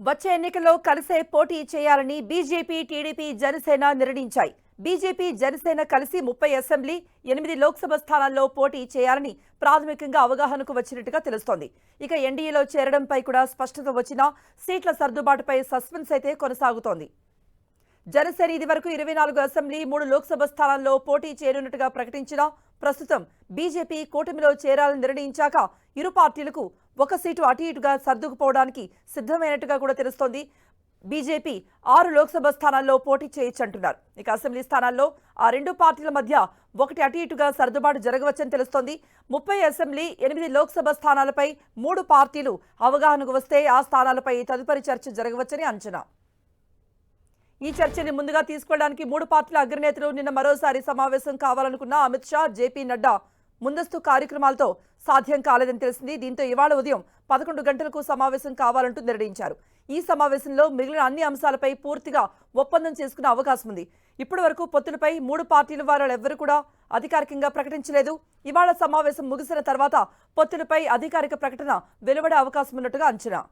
వచ్చే ఎన్నికల్లో కలిసే పోటీ చేయాలని బీజేపీ, టీడీపీ, జనసేన నిర్ణయించాయి. బీజేపీ, జనసేన కలిసి 30 అసెంబ్లీ, 8 లోక్సభ స్థానాల్లో పోటీ చేయాలని ప్రాథమికంగా అవగాహనకు వచ్చినట్టుగా తెలుస్తోంది. ఇక ఎన్డీఏలో చేరడంపై కూడా స్పష్టత వచ్చినా సీట్ల సర్దుబాటుపై సస్పెన్స్ అయితే కొనసాగుతోంది. జనసేన ఇదివరకు 24 అసెంబ్లీ, 3 లోక్సభ స్థానాల్లో పోటీ చేయనున్నట్టుగా ప్రకటించినా ప్రస్తుతం బీజేపీ కూటమిలో చేరాలని నిర్ణయించాక ఇరు పార్టీలకు ఒక సీటు అటు ఇటుగా సర్దుకుపోవడానికి సిద్ధమైనట్టుగా కూడా తెలుస్తోంది. బీజేపీ 6 లోక్సభ స్థానాల్లో పోటీ చేయొచ్చంటున్నారు. ఇక అసెంబ్లీ స్థానాల్లో ఆ రెండు పార్టీల మధ్య ఒకటి అటు ఇటుగా సర్దుబాటు జరగవచ్చని తెలుస్తోంది. 30 అసెంబ్లీ, 8 లోక్సభ స్థానాలపై 3 పార్టీలు అవగాహనకు వస్తే ఆ స్థానాలపై తదుపరి చర్చ జరగవచ్చని అంచనా. ఈ చర్చని ముందుగా తీసుకెళ్లడానికి 3 పార్టీల అగ్రనేతలు నిన్న మరోసారి సమావేశం కావాలనుకున్న అమిత్ షా, జేపీ నడ్డా ముందస్తు కార్యక్రమాలతో సాధ్యం కాలేదని తెలిసింది. దీంతో ఇవాళ ఉదయం 11 గంటలకు సమావేశం కావాలంటూ నిర్ణయించారు. ఈ సమావేశంలో మిగిలిన అన్ని అంశాలపై పూర్తిగా ఒప్పందం చేసుకునే అవకాశం ఉంది. ఇప్పటి వరకు పొత్తులపై 3 పార్టీల వారెవ్వరూ కూడా అధికారికంగా ప్రకటించలేదు. ఇవాళ సమావేశం ముగిసిన తర్వాత పొత్తులపై అధికారిక ప్రకటన వెలువడే అవకాశం ఉన్నట్టుగా అంచనా.